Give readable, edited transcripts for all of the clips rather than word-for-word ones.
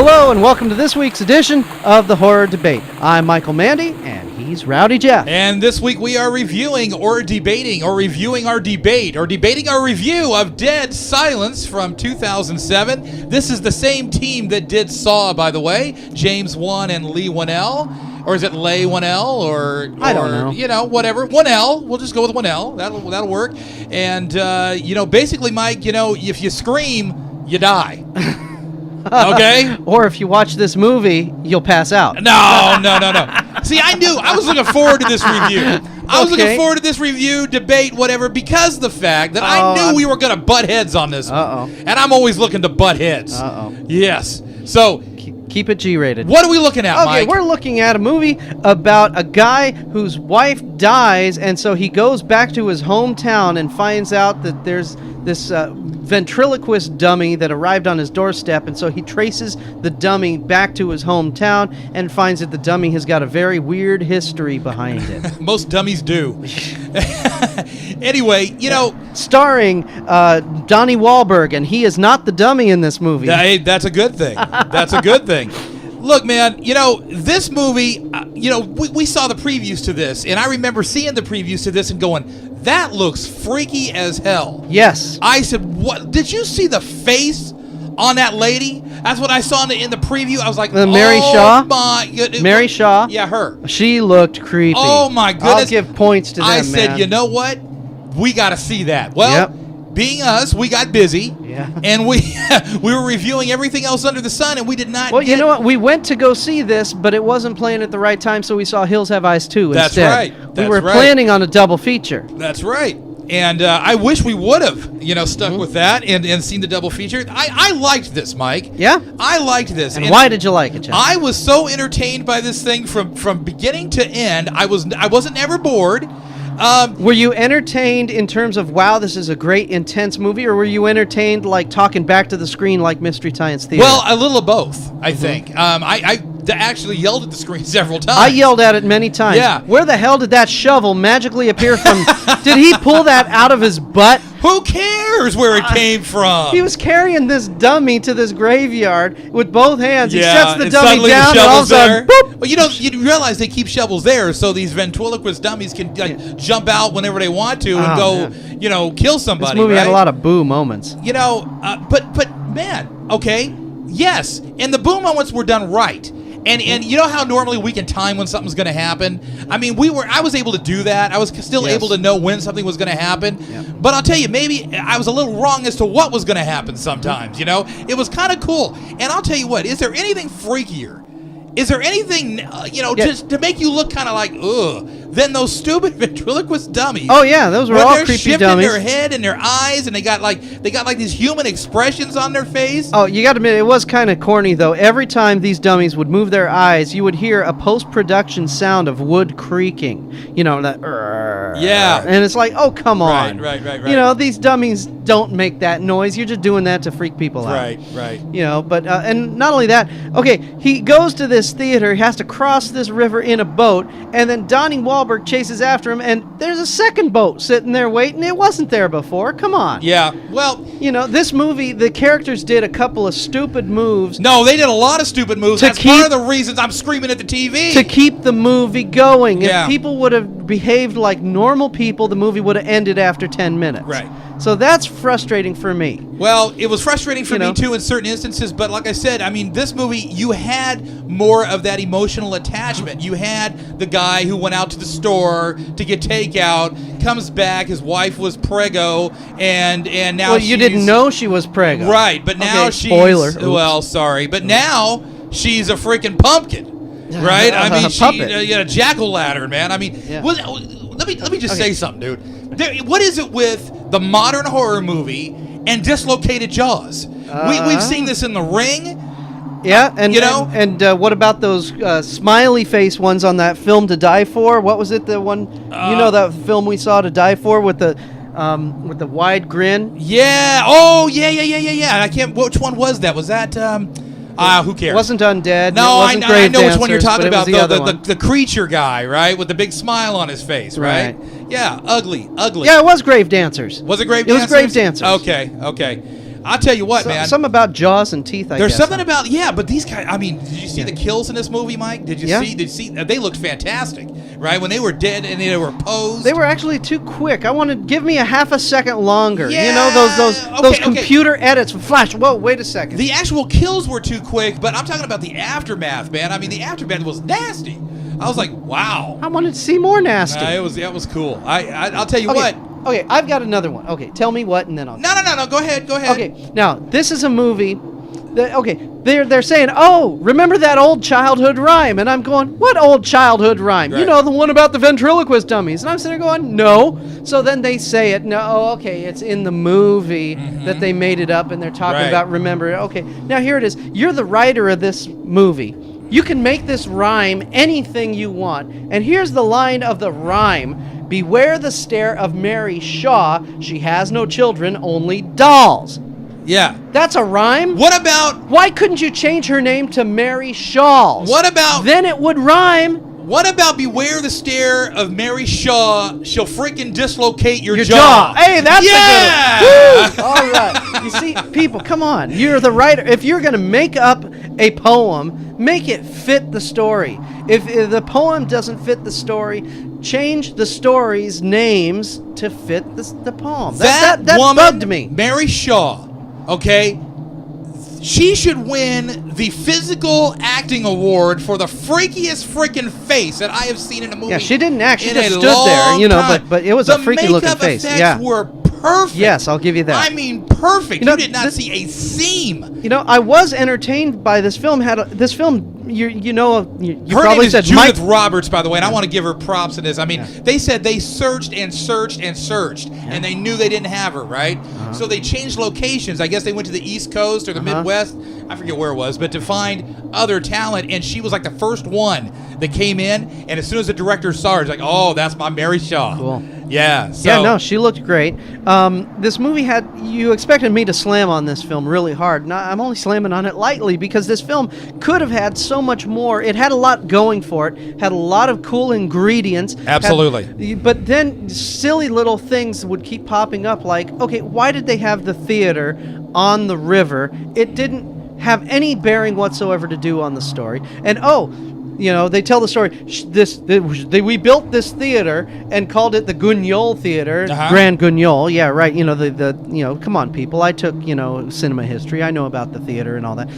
Hello and welcome to this week's edition of the Horror Debate. I'm Michael Mandy and he's Rowdy Jeff. And this week we are reviewing or debating or reviewing our debate or debating our review of Dead Silence from 2007. This is the same team that did Saw, by the way. James Wan and Lee Winnell. Or is it Leigh Whannell or I don't know. You know, whatever. Whannell. We'll just go with Whannell. That'll work. And basically, Mike, if you scream, you die. Okay? Or if you watch this movie, you'll pass out. No. See, I was looking forward to this review. I was looking forward to this review, debate, whatever, because of the fact that I knew we were going to butt heads on this one. And I'm always looking to butt heads. Yes. So keep it G-rated. What are we looking at, Mike? Okay, we're looking at a movie about a guy whose wife dies, and so he goes back to his hometown and finds out that there's this ventriloquist dummy that arrived on his doorstep, and so he traces the dummy back to his hometown and finds that the dummy has got a very weird history behind it. Most dummies do. Anyway, starring Donnie Wahlberg, and he is not the dummy in this movie. That's a good thing. That's a good thing. Look, man, this movie, we saw the previews to this, and I remember seeing the previews to this and going, that looks freaky as hell. Yes. I said, what? Did you see the face on that lady? That's what I saw in the preview. I was like, Mary Shaw? Mary Shaw? Yeah, her. She looked creepy. Oh, my goodness. I'll give points to them, I said, man. you know what? We got to see that. Well, being us, we got busy. Yeah. And we were reviewing everything else under the sun, and we did not you know what? We went to go see this, but it wasn't playing at the right time, so we saw Hills Have Eyes 2 That's instead. right. We were planning on a double feature. That's right. And I wish we would have, stuck with that and seen the double feature. I liked this, Mike. Yeah? I liked this. And why did you like it, Jeff? I was so entertained by this thing from beginning to end. I wasn't ever bored. Were you entertained in terms of, wow, this is a great, intense movie, or were you entertained like talking back to the screen like Mystery Science Theater? Well, a little of both, I think. I actually yelled at the screen several times. I yelled at it many times. Yeah. Where the hell did that shovel magically appear from? Did he pull that out of his butt? Who cares where it came from? He was carrying this dummy to this graveyard with both hands. Yeah, he sets the and dummy down, and all of a sudden, boop! Well, you realize they keep shovels there so these ventriloquist dummies can jump out whenever they want to and go, kill somebody. This movie right? had a lot of boo moments. But man, okay, yes, and the boo moments were done right. And you know how normally we can time when something's going to happen? I mean, I was able to do that. I was still able to know when something was going to happen. Yeah. But I'll tell you, maybe I was a little wrong as to what was going to happen sometimes, It was kind of cool. And I'll tell you what, is there anything freakier? Is there anything, just to make you look kind of like, ugh, than those stupid ventriloquist dummies? Oh, yeah, those were all creepy dummies. They're shifting their head and their eyes, and they got like these human expressions on their face. Oh, you got to admit, it was kind of corny, though. Every time these dummies would move their eyes, you would hear a post-production sound of wood creaking. That, yeah. And it's like, oh, come on. Right. These dummies don't make that noise. You're just doing that to freak people out. Right. But, and not only that, okay, he goes to this theater, he has to cross this river in a boat, and then Donnie Wahlberg chases after him, and there's a second boat sitting there waiting. It wasn't there before. Come on. Yeah, well... this movie, the characters did a couple of stupid moves. No, they did a lot of stupid moves. That's part of the reasons I'm screaming at the TV. To keep the movie going. Yeah. If people would have behaved like normal people, the movie would have ended after 10 minutes. Right. So that's frustrating for me. Well, it was frustrating for me too in certain instances, but like I said, I mean, this movie, you had more of that emotional attachment. You had the guy who went out to the store to get takeout, comes back, his wife was preggo, and now you didn't know she was preggo. Right, but now she's... Spoiler. Oops. Well, sorry, but now she's a freaking pumpkin, right? I mean, a jack-o'-lantern, man. I mean, let me just say something, dude. What is it with the modern horror movie and dislocated jaws? We've seen this in The Ring. Yeah, and what about those smiley face ones on that film To Die For? What was it? The one that film we saw To Die For with the wide grin? Yeah. Oh, yeah. I can't. Which one was that? Was that? Who cares? It wasn't Undead. No, it wasn't I know which one you're talking about. The creature guy, right, with the big smile on his face, right? Yeah, ugly. Yeah, it was Grave Dancers. Was it Grave Dancers? It was Grave Dancers. Okay. I'll tell you what, man. Something about jaws and teeth. There's something about but these guys. I mean, did you see the kills in this movie, Mike? Did you see? Did you see? They looked fantastic, right? When they were dead and they were posed. They were actually too quick. I wanted give me a half a second longer. Yeah. You know those computer edits. Flash. Whoa, wait a second. The actual kills were too quick, but I'm talking about the aftermath, man. I mean, the aftermath was nasty. I was like, wow. I wanted to see more nasty. It was cool. I'll tell you what. Okay, I've got another one. Okay, tell me what, and then I'll. No. Go ahead. Okay, now this is a movie. They're saying, oh, remember that old childhood rhyme, and I'm going, what old childhood rhyme? Right. You know, the one about the ventriloquist dummies, and I'm sitting there going, no. So then they say it. No, okay, it's in the movie that they made it up, and they're talking about remember. Okay, now here it is. You're the writer of this movie. You can make this rhyme anything you want. And here's the line of the rhyme. Beware the stare of Mary Shaw. She has no children, only dolls. Yeah. That's a rhyme? What about... Why couldn't you change her name to Mary Shaw? What about... Then it would rhyme. What about beware the stare of Mary Shaw? She'll freaking dislocate your jaw. Hey, that's a good one. Woo! All right. You see, people, come on. You're the writer. If you're going to make up a poem, make it fit the story. If the poem doesn't fit the story, change the story's names to fit the poem. That woman, bugged me. Mary Shaw, okay? She should win the physical acting award for the freakiest freaking face that I have seen in a movie. Yeah, she didn't act. She in just a stood there, you know, time. but it was a freaky looking face. The makeup effects were perfect. Yes, I'll give you that. I mean, perfect. You know, you did not see a seam. You know, I was entertained by this film. This film, you her probably name is said Judith Mike Roberts, by the way, and I want to give her props in this. I mean, they said they searched and searched and searched, and they knew they didn't have her, right? So they changed locations. I guess they went to the East Coast or the Midwest. I forget where it was, but to find other talent, and she was like the first one that came in, and as soon as the director saw her, he's like, oh, that's my Mary Shaw. Cool. Yeah. So. Yeah, no, she looked great. This movie you expected me to slam on this film really hard. No, I'm only slamming on it lightly because this film could have had so much more. It had a lot going for it, had a lot of cool ingredients. Absolutely. But then silly little things would keep popping up like, okay, why did they have the theater on the river? It didn't have any bearing whatsoever to do on the story. And they tell the story. We built this theater and called it the Guignol Theater, Grand Guignol. Yeah, right. You know come on, people. I took cinema history. I know about the theater and all that.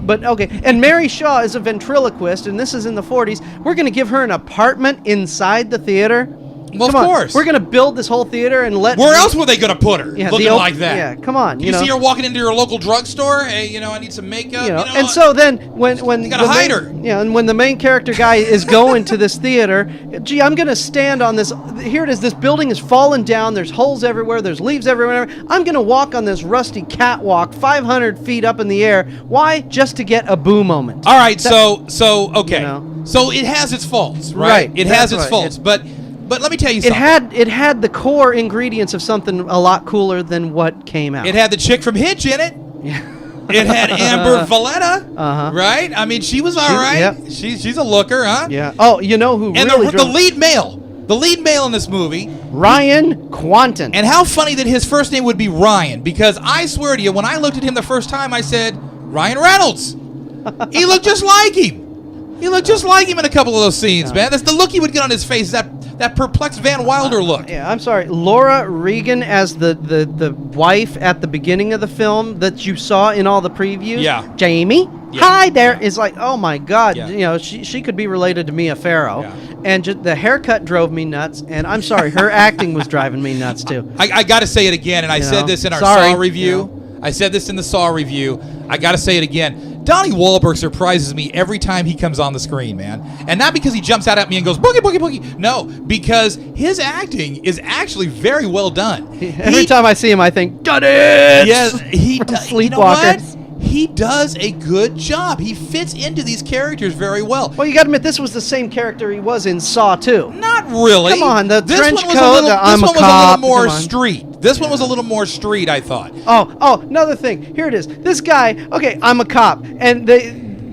But okay. And Mary Shaw is a ventriloquist, and this is in the 40s. We're going to give her an apartment inside the theater. Well, of course. We're going to build this whole theater and let... Where else were they going to put her looking like that? Yeah, come on. You see her walking into your local drugstore? Hey, I need some makeup. And so then when you got to hide her. Yeah, and when the main character guy is going to this theater, gee, I'm going to stand on this... Here it is. This building is falling down. There's holes everywhere. There's leaves everywhere. I'm going to walk on this rusty catwalk 500 feet up in the air. Why? Just to get a boo moment. All right, so okay. So it has its faults, right? It has its faults, but let me tell you something. It had the core ingredients of something a lot cooler than what came out. It had the chick from Hitch in it. Yeah. It had Amber Valletta, right? I mean, she was all right. Yep. She's a looker, huh? Yeah. Oh, you know who and really the lead male in this movie, Ryan Quanten. And how funny that his first name would be Ryan, because I swear to you, when I looked at him the first time, I said, Ryan Reynolds. He looked just like him. He looked just like him in a couple of those scenes, man. That's the look he would get on his face, that perplexed Van Wilder look. Yeah, I'm sorry. Laura Regan as the wife at the beginning of the film that you saw in all the previews. Yeah. Jamie, hi there, is like, oh my God. Yeah. She could be related to Mia Farrow. Yeah. And the haircut drove me nuts, and I'm sorry, her acting was driving me nuts too. I got to say it again, and I said this in our Saw review. I said this in the Saw review. I got to say it again. Donnie Wahlberg surprises me every time he comes on the screen, man. And not because he jumps out at me and goes, boogie, boogie, boogie. No, because his acting is actually very well done. Every time I see him, I think, done it! Yes, he does. Sleepwalker. You know what? He does a good job. He fits into these characters very well. Well, you got to admit, this was the same character he was in Saw 2. Not really. Come on, the trench coat, this one was a little more street. street. This one was a little more street, I thought. Oh, another thing. Here it is. This guy, okay, I'm a cop. And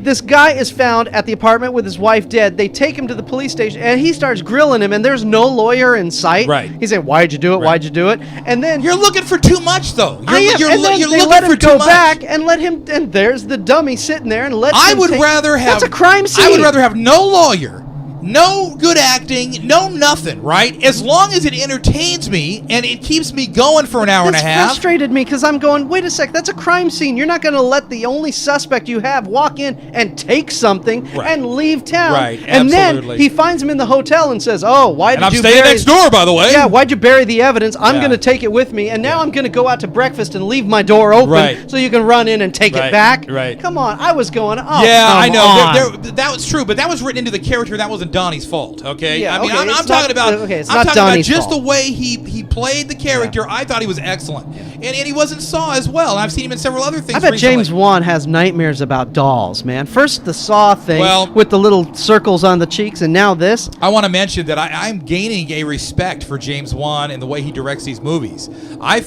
this guy is found at the apartment with his wife dead. They take him to the police station, and he starts grilling him, and there's no lawyer in sight. Right. He's saying, why'd you do it? Right. Why'd you do it? And then... You're looking for too much, though. I am. You're And then you're they looking let him for too go much. back and let him... And there's the dummy sitting there and let him I would take- rather have... That's a crime scene. I would rather have no lawyer, no good acting, no nothing, right? As long as it entertains me and it keeps me going for an hour and a half. Frustrated me because I'm going, wait a sec, that's a crime scene. You're not going to let the only suspect you have walk in and take something and leave town. Right, and absolutely. then he finds him in the hotel and says, oh, why And did I'm you staying bury... next door, by the way. Yeah, why'd you bury the evidence? I'm Yeah. going to take it with me, and now I'm going to go out to breakfast and leave my door open Right. so you can run in and take Right, it back. right. Come on, I was going, oh, Yeah, come I know. on. That was true, but that was written into the character. That wasn't Donnie's fault. Okay. Yeah, I mean, okay, I'm it's talking not- about. okay, it's I'm not talking about Donnie's just fault. the way he played the character. I thought he was excellent, and he wasn't Saw as well. And I've seen him in several other things. I bet recently. James Wan has nightmares about dolls, man. First the Saw thing Well- with the little circles on the cheeks, and now this. I want to mention that I'm gaining a respect for James Wan and the way he directs these movies. I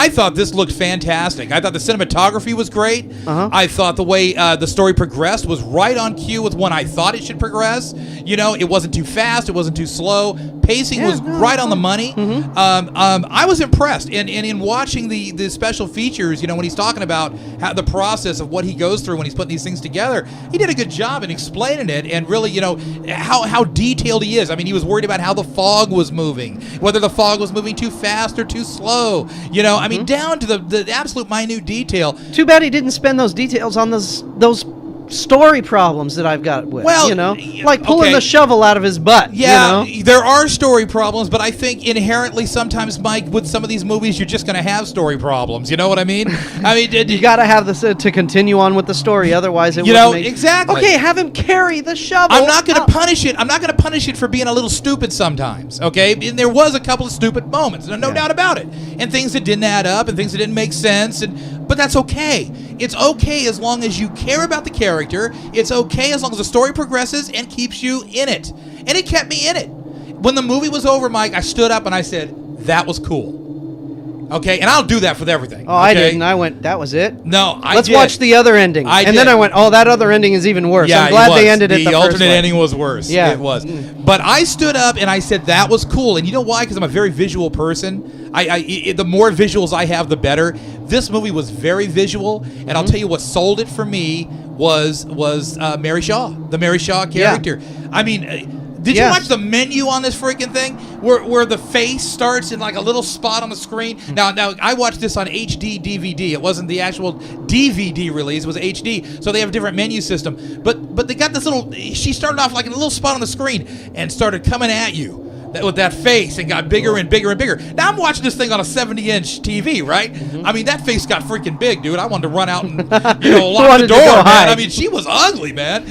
thought this looked fantastic. I thought the cinematography was great. Uh-huh. I thought the way the story progressed was right on cue with when I thought it should progress. You know, it wasn't too fast. It wasn't too slow. Pacing was right on the money. I was impressed. And in watching the special features, you know, when he's talking about how the process of what he goes through when he's putting these things together, he did a good job in explaining it and really, you know, how detailed he is. I mean, he was worried about how the fog was moving, whether the fog was moving too fast or too slow. You know, I mean, down to the absolute minute detail. Too bad he didn't spend those details on those story problems that I've got with, Well, you know, like pulling okay. the shovel out of his butt. Yeah, you know? there are story problems, but I think inherently sometimes, Mike, with some of these movies, you're just going to have story problems. You know what I mean? I mean, You got to have this to continue on with the story, otherwise it You wouldn't know, make... exactly. Okay, have him carry the shovel. I'm not going to up. punish it. I'm not going to punish it for being a little stupid sometimes, okay? And there was a couple of stupid moments, no doubt about it. And things that didn't add up and things that didn't make sense, but that's okay. It's okay as long as you care about the character. It's okay as long as the story progresses and keeps you in it. And it kept me in it. When the movie was over, Mike, I stood up and I said, that was cool. Okay? And I'll do that with everything. Oh, I didn't. I went, that was it? No, I Let's did. watch the other ending. And then did. I went, oh, that other ending is even worse. Yeah, I'm glad it was. they ended it the first alternate way. ending was worse. Yeah. It was. But I stood up and I said that was cool. And you know why? Because I'm a very visual person. The more visuals I have, the better. This movie was very visual, and I'll tell you what sold it for me was Mary Shaw, the Mary Shaw character. Yeah. I mean. Did you watch the menu on this freaking thing where the face starts in like a little spot on the screen? Now I watched this on HD DVD. It wasn't the actual DVD release. It was HD. So they have a different menu system. But they got this little. She started off like in a little spot on the screen and started coming at you with that face and got bigger and bigger and bigger. Now I'm watching this thing on a 70-inch TV, right? I mean, that face got freaking big, dude. I wanted to run out and lock the door, man. I mean, she was ugly, man.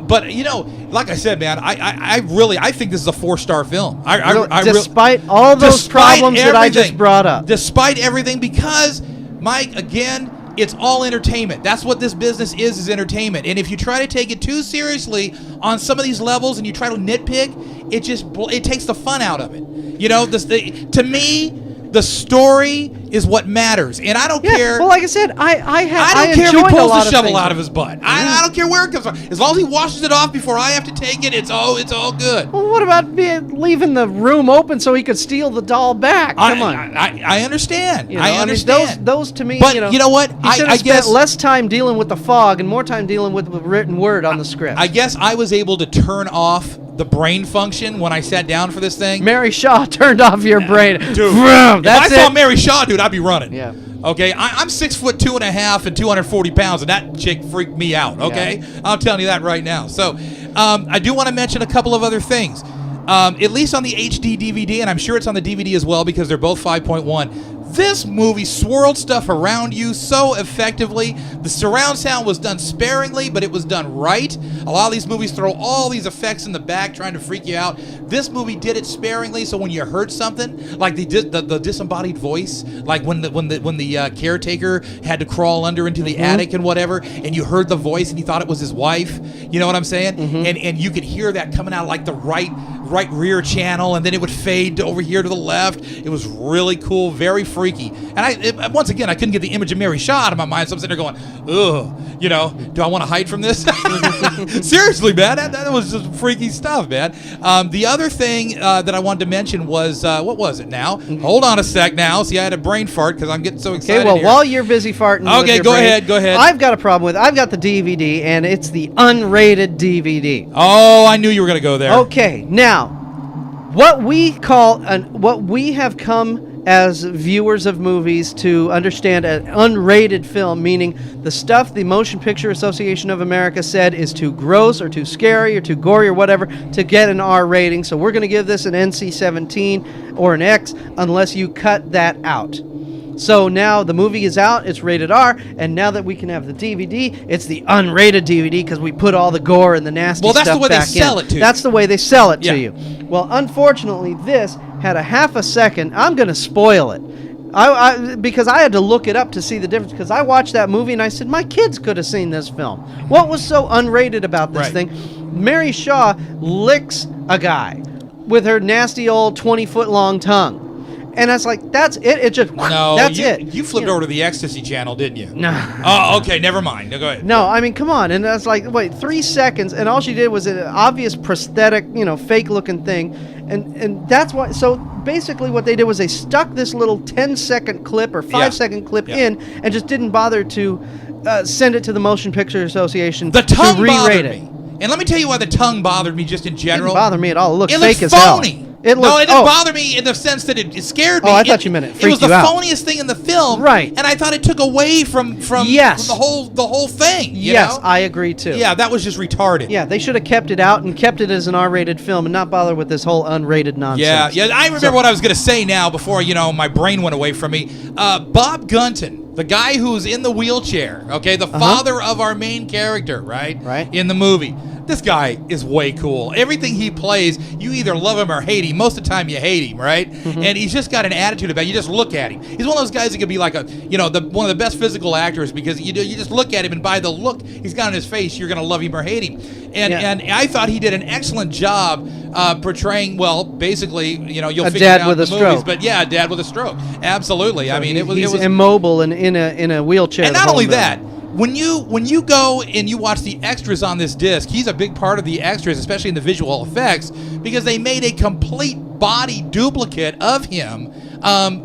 But you know, like I said, man, I think this is a 4-star film. Despite all those problems that I just brought up. Despite everything, because Mike, again, it's all entertainment. That's what this business is entertainment. And if you try to take it too seriously on some of these levels and you try to nitpick, it takes the fun out of it. You know, to me, the story is what matters, and I don't care. Well, like I said, I don't care if he enjoyed a pulls lot the of shovel things. out of his butt. I don't care where it comes from. As long as he washes it off before I have to take it, it's all good. Well, what about leaving the room open so he could steal the doll back? Come on. I understand. You know, I understand. Those to me, but you know, you know what? He should I have guess spent less time dealing with the fog and more time dealing with the written word on the script. I guess I was able to turn off the brain function when I sat down for this thing. Mary Shaw turned off your brain. Dude, Vroom, if I that's saw it. Mary Shaw, dude, I'd be running. Yeah. Okay, I'm 6'2.5" and 240 pounds, and that chick freaked me out. Okay, yeah. I'm telling you that right now. So, I do want to mention a couple of other things. At least on the HD DVD, and I'm sure it's on the DVD as well because they're both 5.1. This movie swirled stuff around you so effectively. The surround sound was done sparingly, but it was done right. A lot of these movies throw all these effects in the back trying to freak you out. This movie did it sparingly, so when you heard something, like the disembodied voice, like when the caretaker had to crawl under into the attic and whatever, and you heard the voice and you thought it was his wife. You know what I'm saying? And you could hear that coming out like the right right rear channel, and then it would fade over here to the left. It was really cool, very freaky. And once again, I couldn't get the image of Mary Shaw out of my mind, so I'm sitting there going, ugh, you know, do I want to hide from this? Seriously, man, that was just freaky stuff, man. The other thing that I wanted to mention was, what was it now? Hold on a sec now. See, I had a brain fart because I'm getting so excited. Okay, well, here. while you're busy farting. Okay, go ahead. I've got a problem with. I've got the DVD, and it's the unrated DVD. Oh, I knew you were going to go there. Okay, now, what we have come as viewers of movies to understand an unrated film, meaning the stuff the Motion Picture Association of America said is too gross or too scary or too gory or whatever to get an R rating. So we're going to give this an NC-17 or an X unless you cut that out. So now the movie is out, it's rated R, and now that we can have the DVD, it's the unrated DVD because we put all the gore and the nasty stuff back in. Well, that's the way they sell it to you. That's the way they sell it to you. Well, unfortunately, this had a half a second. I'm going to spoil it. Because I had to look it up to see the difference, because I watched that movie and I said, my kids could have seen this film. What was so unrated about this thing? Mary Shaw licks a guy with her nasty old 20-foot-long tongue. And I was like, that's it. It just, that's it. You flipped over to the Ecstasy channel, didn't you? No. Oh, okay, never mind. No, go ahead. No, I mean, come on. And I was like, wait, 3 seconds, and all she did was an obvious prosthetic, fake-looking thing. And that's why, so basically what they did was they stuck this little 10-second clip or 5-second clip in and just didn't bother to send it to the Motion Picture Association the tongue to re-rate bothered it. me. And let me tell you why the tongue bothered me just in general. It didn't bother me at all. It looked fake looked as phony. hell. It didn't bother me in the sense that it scared me. Oh, I thought you meant it freaked was the you out. phoniest thing in the film, right? And I thought it took away from the whole thing. You know? I agree too. Yeah, that was just retarded. Yeah, they should have kept it out and kept it as an R-rated film and not bother with this whole unrated nonsense. Yeah. I remember what I was going to say now before my brain went away from me. Bob Gunton, the guy who's in the wheelchair, okay, the father of our main character, right, in the movie. This guy is way cool. Everything he plays, you either love him or hate him. Most of the time, you hate him, right? And he's just got an attitude about it. You just look at him. He's one of those guys that could be like one of the best physical actors because you just look at him and by the look he's got on his face, you're going to love him or hate him. And I thought he did an excellent job portraying, well, basically, you'll figure it out in the movies, but a dad with a stroke. Absolutely. So I mean, it was immobile and in a wheelchair. And not only that. When you go and you watch the extras on this disc, he's a big part of the extras, especially in the visual effects, because they made a complete body duplicate of him,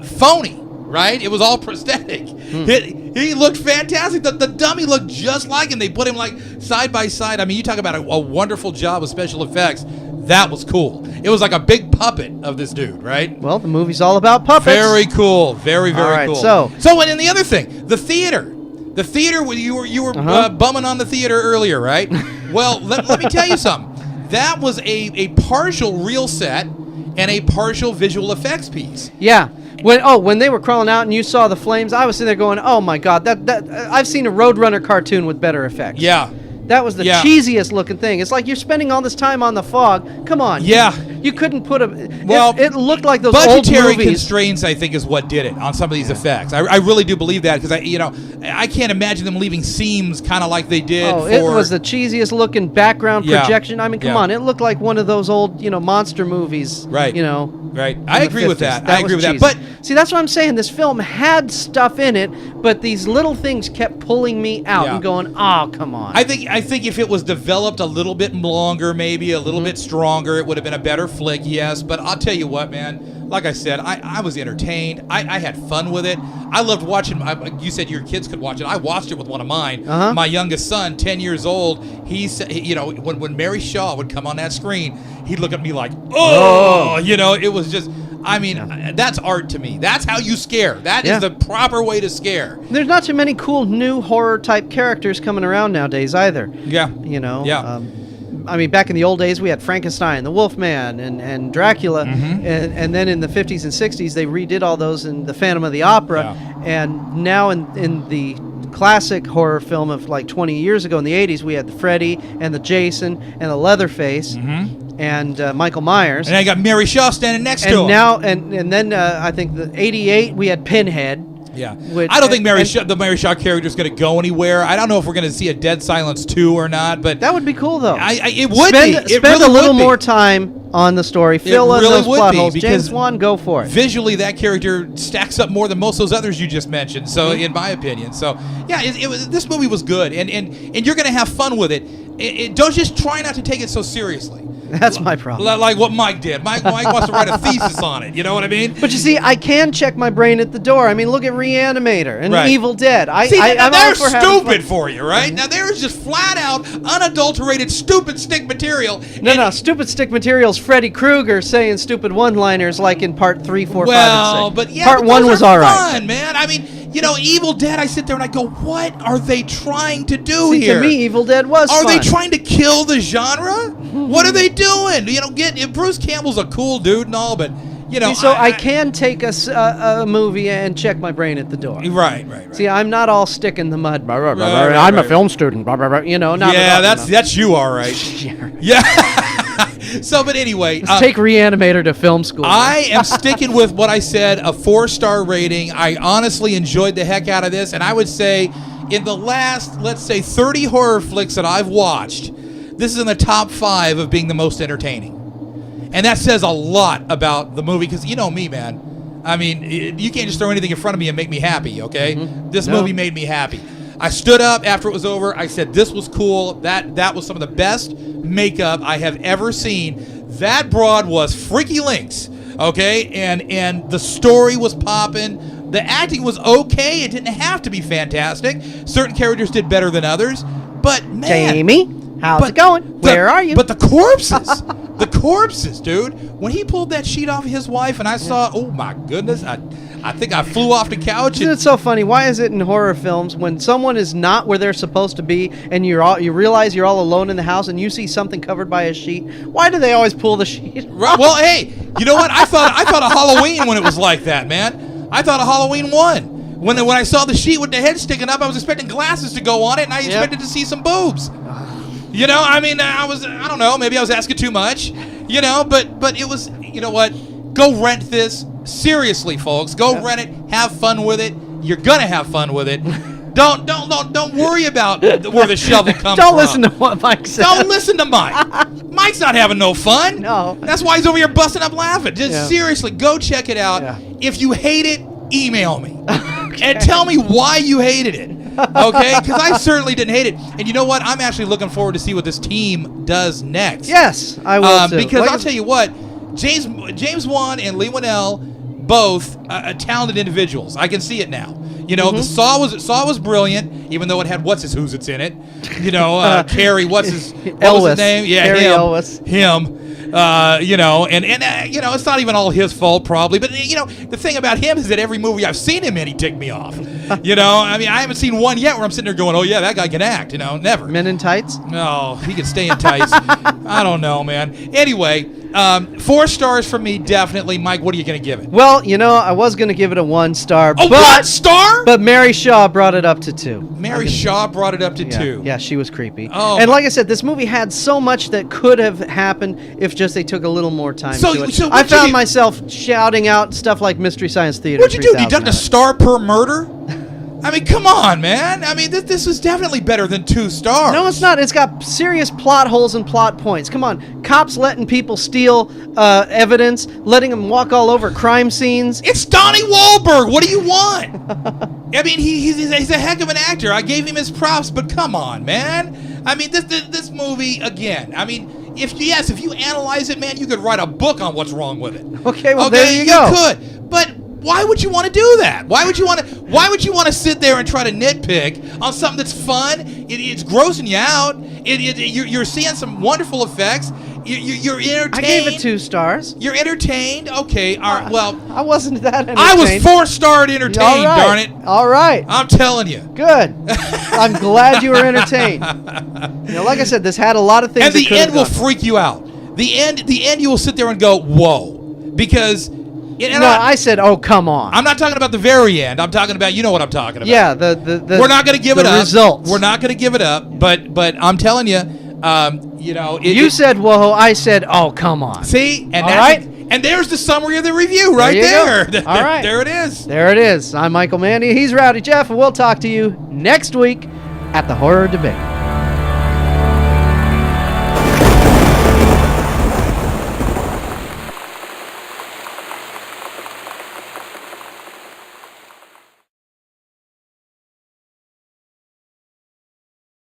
phony, right? It was all prosthetic. He looked fantastic. The dummy looked just like him. They put him like side by side. I mean, you talk about a wonderful job of special effects. That was cool. It was like a big puppet of this dude, right? Well, the movie's all about puppets. Very cool. Very, very all right, cool. So and the other thing, the theater. The theater, you were bumming on the theater earlier, right? Well, let me tell you something. That was a partial real set and a partial visual effects piece. Yeah. When they were crawling out and you saw the flames, I was sitting there going, "Oh my God, that I've seen a Roadrunner cartoon with better effects." Yeah. That was the cheesiest looking thing. It's like you're spending all this time on the fog. Come on. Yeah. You couldn't put a... Well, it looked like those old movies. Budgetary constraints, I think, is what did it on some of these effects. I really do believe that because I can't imagine them leaving seams kind of like they did. It was the cheesiest looking background projection. I mean, come on. It looked like one of those old, monster movies. Right. Right. I agree with that. I agree with that. But see, that's what I'm saying. This film had stuff in it, but these little things kept pulling me out and going, "Oh, come on." I think if it was developed a little bit longer, maybe a little bit stronger, it would have been a better flick, yes. But I'll tell you what, man, like I said, I was entertained. I had fun with it. I loved watching. You said your kids could watch it. I watched it with one of mine. My youngest son, 10 years old, he said, when Mary Shaw would come on that screen, he'd look at me like, oh. It was just, I mean, that's art to me. That's how you scare. That is the proper way to scare. There's not too many cool new horror type characters coming around nowadays either. Yeah. I mean, back in the old days, we had Frankenstein, the Wolfman, and Dracula, and then in the 50s and 60s, they redid all those in the Phantom of the Opera, and now in the classic horror film of like 20 years ago in the 80s, we had the Freddy and the Jason and the Leatherface and Michael Myers. And I got Mary Shaw standing next to him. Now, and then I think the 88, we had Pinhead. Yeah. I don't think the Mary Shaw character is going to go anywhere. I don't know if we're going to see a Dead Silence 2 or not, but that would be cool though. It would spend be. Spend a little more time on the story. Fill in really those would plot be, holes. because James Wan, go for it. Visually, that character stacks up more than most of those others you just mentioned. So, Mm-hmm. in my opinion, yeah, this movie was good, and you're gonna have fun with it. Don't just try not to take it so seriously. That's my problem. Like what Mike did. Mike wants to write a thesis on it. You know what I mean? But you see, I can check my brain at the door. I mean, look at Reanimator and Right. Evil Dead. Now I'm they're all for having stupid fun. for you, right? Now there's just flat out, unadulterated, stupid stick material. No, stupid stick materials. Freddy Krueger saying stupid one-liners like in part 3, 4, 5, and 6. But yeah, part but 1 those was are all right. fun, man. I mean, Evil Dead. I sit there and I go, what are they trying to do See, here? to me, Evil Dead was Are fun. they trying to kill the genre? What are they doing? Bruce Campbell's a cool dude and all, but See, so I can take a movie and check my brain at the door. Right. See, I'm not all stick in the mud. right, I'm a right. film student. Not yeah, at all, that's you, all right. Yeah. So, but anyway, Let's take Reanimator to film school. I am sticking with what I said, a 4-star rating. I honestly enjoyed the heck out of this, and I would say in the last, let's say, 30 horror flicks that I've watched, this is in the top 5 of being the most entertaining. And that says a lot about the movie, because you know me, man. I mean, you can't just throw anything in front of me and make me happy, okay? Mm-hmm. This movie made me happy. I stood up after it was over. I said, this was cool. That was some of the best makeup I have ever seen. That broad was freaky links, okay? And the story was popping. The acting was okay. It didn't have to be fantastic. Certain characters did better than others. But, man. Jamie, how's it going? Where are you? But the corpses. The corpses, dude. When he pulled that sheet off of his wife and I saw, oh, my goodness, I think I flew off the couch. Isn't it so funny? Why is it in horror films when someone is not where they're supposed to be and you realize you're all alone in the house and you see something covered by a sheet? Why do they always pull the sheet? Right, well, hey, you know what? I thought of Halloween when it was like that, man. I thought of Halloween 1. When I saw the sheet with the head sticking up, I was expecting glasses to go on it, and I expected to see some boobs. I mean, I don't know, maybe I was asking too much, but it was, you know what? Go rent this. Seriously, folks, go rent it. Have fun with it. You're gonna have fun with it. Don't worry about where the shovel comes from. Don't listen to what Mike said. Don't listen to Mike. Mike's not having no fun. No. That's why he's over here busting up laughing. Just seriously, go check it out. Yeah. If you hate it, email me. And tell me why you hated it. Okay? Because I certainly didn't hate it. And you know what? I'm actually looking forward to see what this team does next. Yes, I will too. Because I'll tell you what, James Wan and Lee Winnell, both talented individuals. I can see it now. The Saw was brilliant, even though it had what's it's in it. Carrie, what was his name? Yeah, Carrie him. Elwes. Him. It's not even all his fault probably, but the thing about him is that every movie I've seen him in, he ticked me off. I mean, I haven't seen one yet where I'm sitting there going, oh yeah, that guy can act. Never. Men in Tights? No, he could stay in tights. I don't know, man. Anyway, 4 stars from me, definitely. Mike, what are you going to give it? Well, I was going to give it a 1 star. A 1 star? But Mary Shaw brought it up to 2. Mary Shaw brought it up to 2. Yeah, she was creepy. Oh, and like I said, this movie had so much that could have happened if just they took a little more time to it. So I found myself shouting out stuff like Mystery Science Theater. What'd you do? Deduct a star per murder? I mean, come on, man. I mean, this was definitely better than 2 stars. No, it's not. It's got serious plot holes and plot points. Come on. Cops letting people steal evidence, letting them walk all over crime scenes. It's Donnie Wahlberg. What do you want? I mean, he's a heck of an actor. I gave him his props, but come on, man. I mean, this movie, again, I mean, if you analyze it, man, you could write a book on what's wrong with it. Okay, well, there you go. You could. But why would you want to do that? Why would you want to sit there and try to nitpick on something that's fun? It's grossing you out. You're seeing some wonderful effects. You're entertained. I gave it 2 stars. You're entertained. Okay. All right. Well, I wasn't that entertained. I was 4-starred entertained. All right. Darn it. All right. I'm telling you. Good. I'm glad you were entertained. Like I said, this had a lot of things. And the end will freak you out. The end, you will sit there and go, "Whoa," because. I said, "Oh, come on." I'm not talking about the very end. I'm talking about, you know what I'm talking about. Yeah, we're not going to give it up. Results. We're not going to give it up. But I'm telling you, you said, "Whoa," I said, "Oh, come on." See, and all right. And there's the summary of the review right there. All right, there it is. There it is. I'm Michael Mandy. He's Rowdy Jeff, and we'll talk to you next week at the Horror Debate.